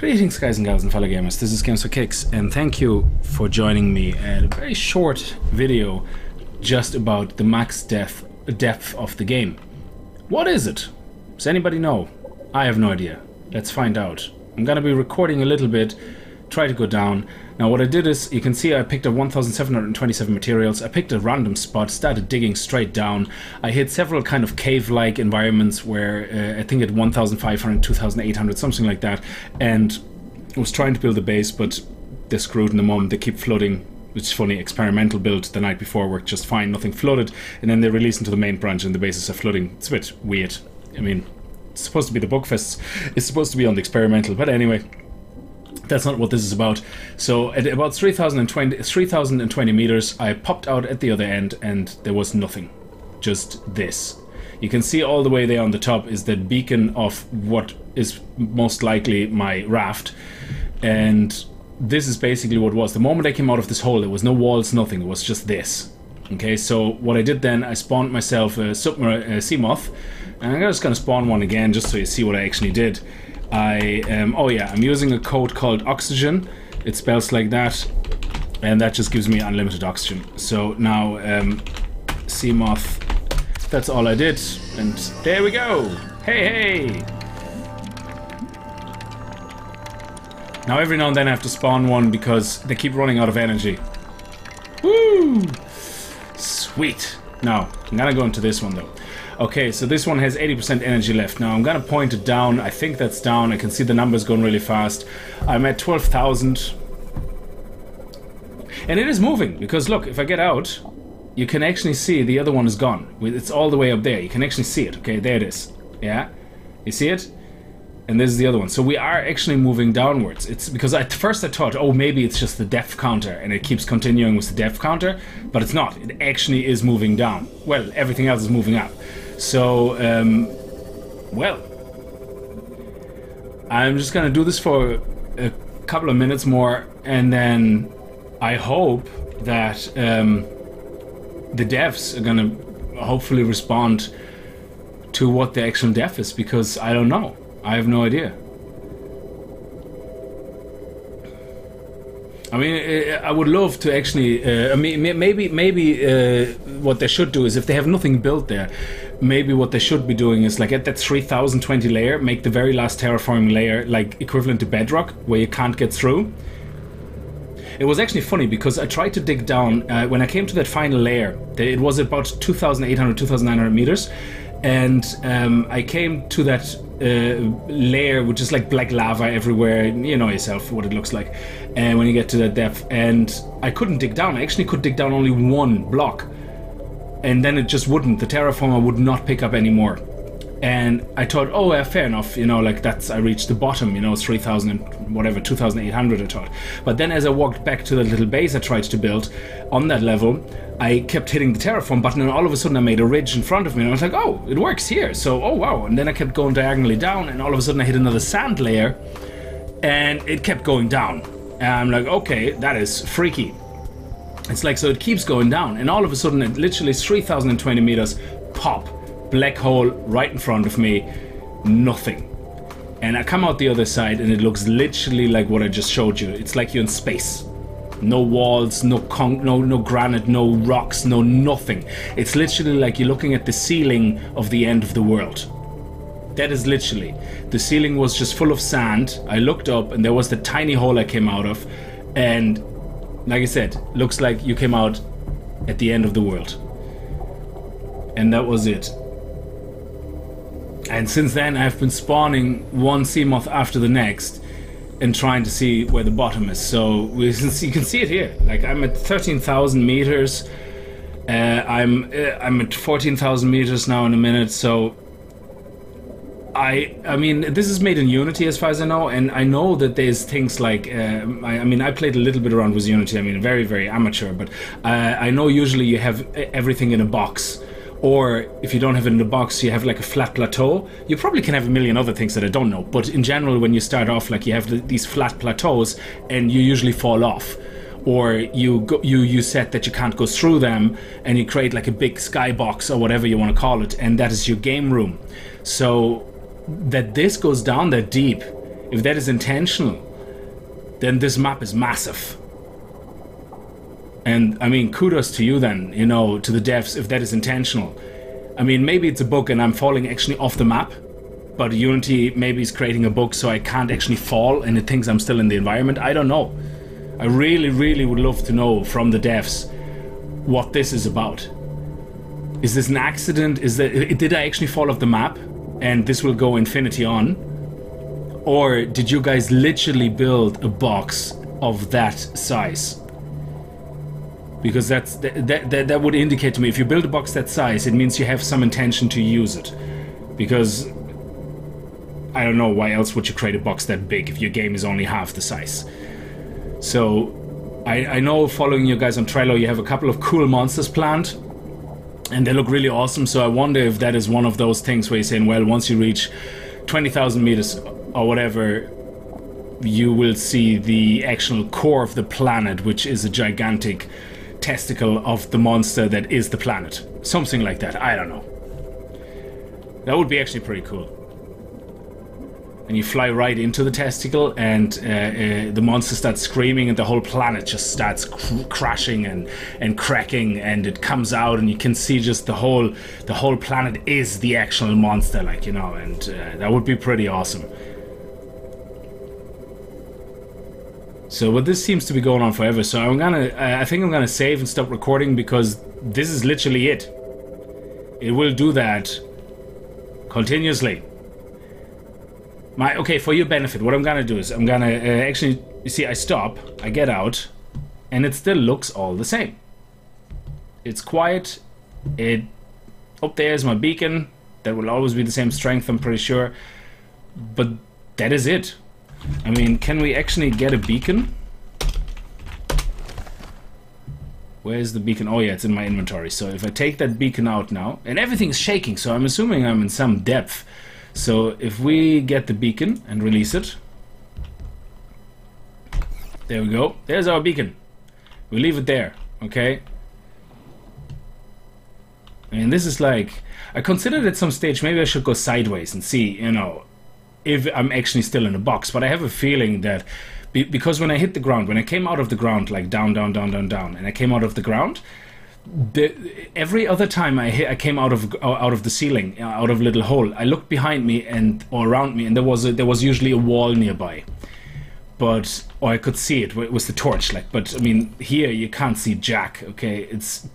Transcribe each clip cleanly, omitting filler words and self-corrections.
Greetings guys and gals and fellow gamers, this is Games for Kicks, and thank you for joining me at a very short video just about the max depth of the game. What is it? Does anybody know? I have no idea. Let's find out. I'm gonna be recording a little bit, try to go down. Now what I did is, you can see I picked up 1,727 materials, I picked a random spot, started digging straight down. I hit several kind of cave-like environments where I think at 1,500, 2,800, something like that, and I was trying to build a base, but they're screwed in the moment, they keep flooding, which is funny. Experimental build the night before worked just fine, nothing flooded, and then they release into the main branch and the bases are flooding. It's a bit weird. I mean, it's supposed to be the Bugfest, it's supposed to be on the experimental, but anyway. That's not what this is about. So at about 3,020 meters, I popped out at the other end and there was nothing. Just this. You can see all the way there on the top is the beacon of what is most likely my raft. And this is basically what it was. The moment I came out of this hole, there was no walls, nothing. It was just this. Okay, so what I did then, I spawned myself a Seamoth. And I'm just going to spawn one again just so you see what I actually did. I'm using a code called oxygen. It spells like that, and that just gives me unlimited oxygen. So now Seamoth, that's all I did, and there we go. Hey. Now every now and then I have to spawn one because they keep running out of energy. Woo! Sweet. Now I'm gonna go into this one though. Okay, so this one has 80% energy left. Now I'm gonna point it down. I think that's down. I can see the numbers going really fast. I'm at 12,000. And it is moving, because look, if I get out, you can actually see the other one is gone. It's all the way up there. You can actually see it. Okay, there it is. Yeah? You see it? And this is the other one. So we are actually moving downwards. It's because at first I thought, oh, maybe it's just the depth counter and it keeps continuing with the depth counter, but it's not. It actually is moving down. Well, everything else is moving up. So, well, I'm just gonna do this for a couple of minutes more, and then I hope that the devs are gonna hopefully respond to what the actual depth is, because I don't know. I have no idea. I mean, I would love to actually. I mean, maybe what they should do is, if they have nothing built there, maybe what they should be doing is, like, at that 3,020 layer, make the very last terraforming layer like equivalent to bedrock, where you can't get through. It was actually funny because I tried to dig down when I came to that final layer. It was about 2,800, 2,900 meters, and I came to that layer which is like black lava everywhere. You know yourself what it looks like, and when you get to that depth, and I couldn't dig down. I actually could dig down only one block, and then it just wouldn't. The terraformer would not pick up anymore. And I thought, oh yeah, fair enough, you know, like I reached the bottom, you know, 3,000 and whatever, 2,800 I thought. But then as I walked back to the little base I tried to build on that level, I kept hitting the terraform button, and all of a sudden I made a ridge in front of me, and I was like, oh, it works here, so oh wow. And then I kept going diagonally down, and all of a sudden I hit another sand layer, and it kept going down. And I'm like, okay, that is freaky. It's like, so it keeps going down, and all of a sudden it literally is 3,020 meters, pop. Black hole right in front of me, nothing. And I come out the other side and it looks literally like what I just showed you. It's like you're in space. No walls, no granite, no rocks, no nothing. It's literally like you're looking at the ceiling of the end of the world. That is literally. The ceiling was just full of sand. I looked up and there was the tiny hole I came out of, and like I said, looks like you came out at the end of the world. And that was it. And since then I've been spawning one Seamoth after the next and trying to see where the bottom is. So you can see it here. Like, I'm at 13,000 meters. I'm at 14,000 meters now in a minute. So I mean, this is made in Unity as far as I know, and I know that there's things like I mean, I played a little bit around with Unity. I mean, very, very amateur, but I know usually you have everything in a box. Or if you don't have it in the box, you have like a flat plateau. You probably can have a million other things that I don't know, but in general, when you start off, like, you have these flat plateaus, and you usually fall off, or you set that you can't go through them, and you create like a big skybox or whatever you want to call it, and that is your game room. So that this goes down that deep if that is intentional, then this map is massive. And I mean, kudos to you then, you know, to the devs, if that is intentional. I mean, maybe it's a bug and I'm falling actually off the map, but Unity maybe is creating a bug so I can't actually fall and it thinks I'm still in the environment. I don't know. I really, really would love to know from the devs what this is about. Is this an accident? Did I actually fall off the map and this will go infinity on? Or did you guys literally build a box of that size? Because that would indicate to me, if you build a box that size, it means you have some intention to use it. Because I don't know why else would you create a box that big if your game is only half the size. So I know, following you guys on Trello, you have a couple of cool monsters planned, and they look really awesome. So I wonder if that is one of those things where you're saying, well, once you reach 20,000 meters or whatever, you will see the actual core of the planet, which is a gigantic testicle of the monster that is the planet. Something like that. I don't know. That would be actually pretty cool. And you fly right into the testicle, and the monster starts screaming, and the whole planet just starts crashing and cracking, and it comes out, and you can see just the whole planet is the actual monster, like, you know, and that would be pretty awesome. So, but this seems to be going on forever. So I think I'm gonna save and stop recording, because this is literally it. It will do that continuously. Okay, for your benefit, what I'm gonna do is I'm gonna actually, you see, I stop, I get out, and it still looks all the same. It's quiet. Up there is my beacon. That will always be the same strength, I'm pretty sure. But that is it. I mean, can we actually get a beacon? Where's the beacon? Oh yeah, it's in my inventory. So if I take that beacon out now, and everything's shaking, so I'm assuming I'm in some depth. So if we get the beacon and release it, there we go. There's our beacon. We leave it there, okay? I mean, this is like, I considered at some stage maybe I should go sideways and see, you know, if I'm actually still in a box. But I have a feeling that because when I hit the ground, when I came out of the ground, like down, down, down, down, down, and I came out of the ground, every other time I came out of the ceiling, out of a little hole, I looked behind me or around me, and there was usually a wall nearby. But, or I could see it with the torch, like. But I mean, here you can't see jack. Okay, it's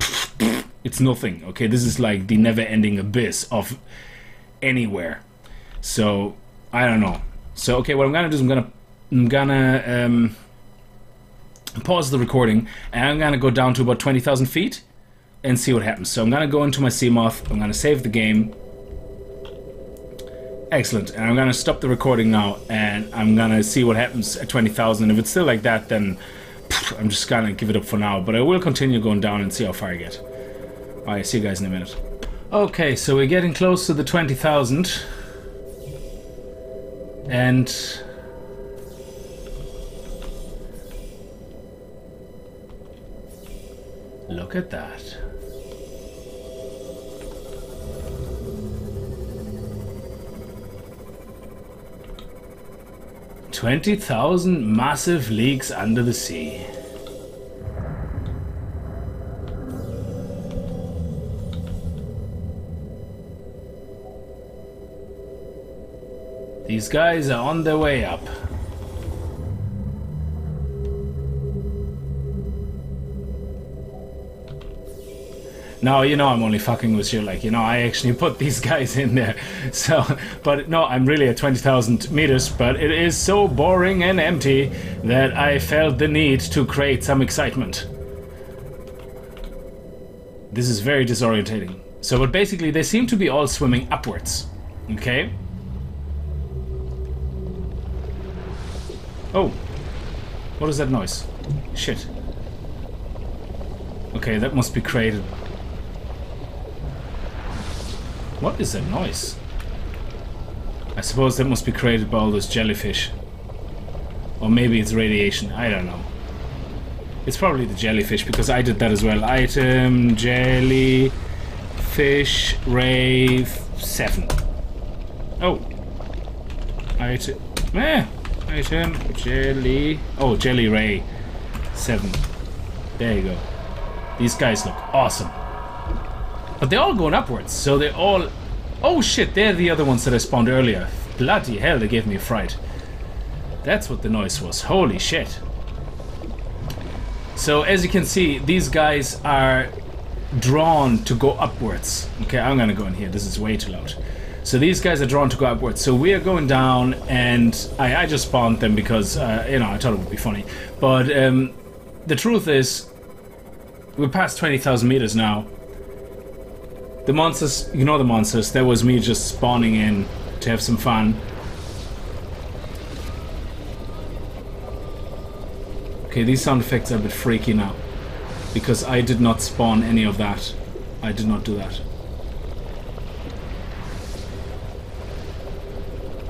nothing. Okay, this is like the never-ending abyss of anywhere. So I don't know. So okay, what I'm gonna do is I'm gonna pause the recording, and I'm gonna go down to about 20,000 feet and see what happens. So I'm gonna go into my Seamoth, I'm gonna save the game. Excellent. And I'm gonna stop the recording now, and I'm gonna see what happens at 20,000. If it's still like that, then I'm just gonna give it up for now, but I will continue going down and see how far I get. Alright, see you guys in a minute. Okay, so we're getting close to the 20,000, and look at that. 20,000 massive leagues under the sea. These guys are on their way up. No, you know I'm only fucking with you, like, you know, I actually put these guys in there. So, but no, I'm really at 20,000 meters, but it is so boring and empty that I felt the need to create some excitement. This is very disorientating. So, but basically they seem to be all swimming upwards, okay? Oh, what is that noise? Shit. Okay, that must be created. What is that noise? I suppose that must be created by all those jellyfish. Or maybe it's radiation, I don't know. It's probably the jellyfish, because I did that as well. Item, jellyfish, rave 7. Oh. Item, Item, Jelly. Oh, Jelly Ray. 7. There you go. These guys look awesome. But they're all going upwards, so they're all... Oh shit, they're the other ones that I spawned earlier. Bloody hell, they gave me a fright. That's what the noise was. Holy shit. So as you can see, these guys are drawn to go upwards. Okay, I'm gonna go in here. This is way too loud. So these guys are drawn to go upwards. So we are going down, and I just spawned them because, you know, I thought it would be funny. But the truth is, we're past 20,000 meters now. The monsters, you know the monsters, that was me just spawning in to have some fun. Okay, these sound effects are a bit freaky now, because I did not spawn any of that. I did not do that.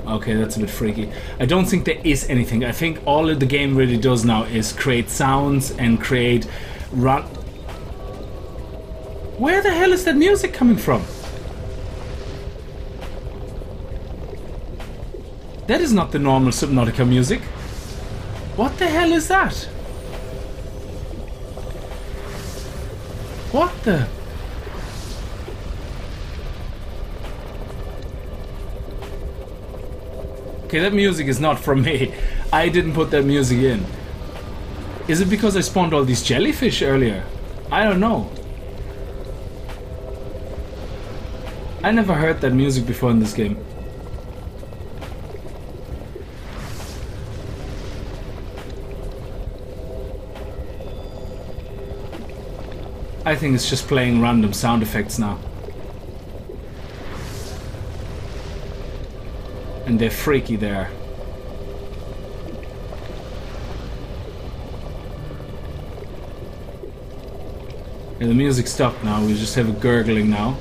Okay, that's a bit freaky. I don't think there is anything. I think all the game really does now is create sounds and create run. Where the hell is that music coming from? That is not the normal Subnautica music. What the hell is that? What the... Okay, that music is not from me. I didn't put that music in. Is it because I spawned all these jellyfish earlier? I don't know. I never heard that music before in this game. I think it's just playing random sound effects now. And they're freaky there. And the music stopped now, we just have a gurgling now.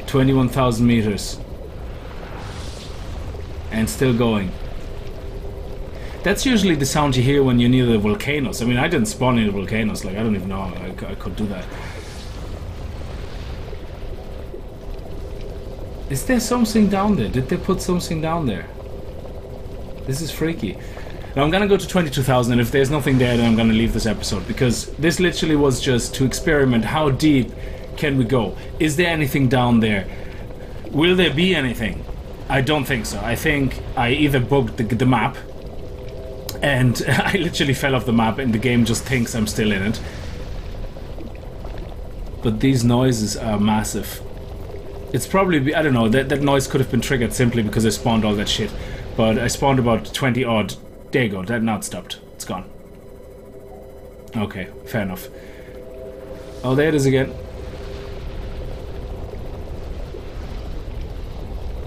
21,000 meters. And still going. That's usually the sound you hear when you're near the volcanoes. I mean, I didn't spawn in the volcanoes, like, I don't even know I could do that. Is there something down there? Did they put something down there? This is freaky. Now I'm gonna go to 22,000, and if there's nothing there, then I'm gonna leave this episode, because this literally was just to experiment. How deep can we go? Is there anything down there? Will there be anything? I don't think so. I think I either bugged the map, and I literally fell off the map, and the game just thinks I'm still in it. But these noises are massive. It's probably, I don't know, that noise could have been triggered simply because I spawned all that shit. But I spawned about 20 odd. There you go, that now stopped. It's gone. Okay, fair enough. Oh, there it is again.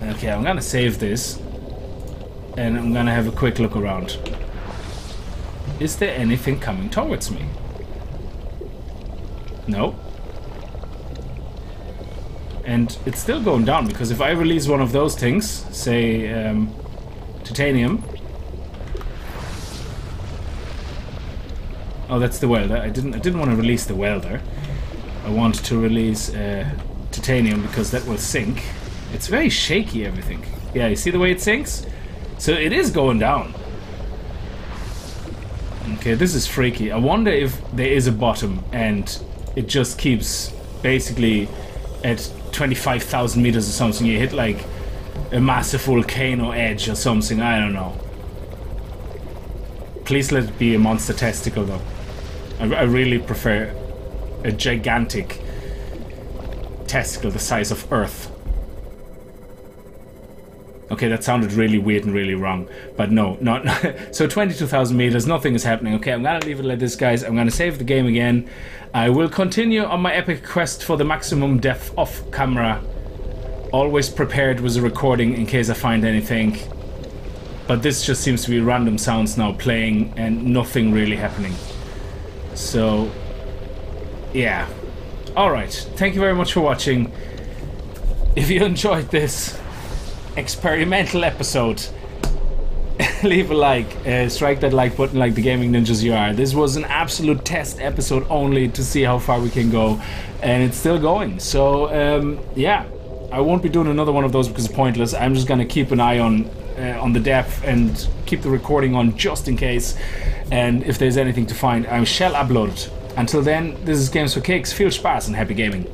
Okay, I'm gonna save this. And I'm gonna have a quick look around. Is there anything coming towards me? No. And it's still going down, because if I release one of those things, say titanium. Oh, that's the welder. I didn't want to release the welder. I wanted to release titanium because that will sink. It's very shaky, everything. Yeah, you see the way it sinks? So it is going down. Okay, this is freaky. I wonder if there is a bottom and it just keeps basically at 25,000 meters or something. You hit like a massive volcano edge or something. I don't know. Please let it be a monster testicle though. I really prefer a gigantic testicle the size of Earth. Okay, that sounded really weird and really wrong, but no, not so 22,000 meters, nothing is happening. Okay, I'm gonna leave it like this, guys. I'm gonna save the game again. I will continue on my epic quest for the maximum depth off camera. Always prepared with a recording in case I find anything. But this just seems to be random sounds now playing and nothing really happening. So, yeah. Alright, thank you very much for watching. If you enjoyed this experimental episode, leave a like, strike that like button like the gaming ninjas you are. This was an absolute test episode only to see how far we can go, and it's still going. So yeah, I won't be doing another one of those because it's pointless. I'm just gonna keep an eye on on the depth and keep the recording on just in case. And if there's anything to find, I shall upload it. Until then, this is Games for Kicks. Viel Spaß and happy gaming.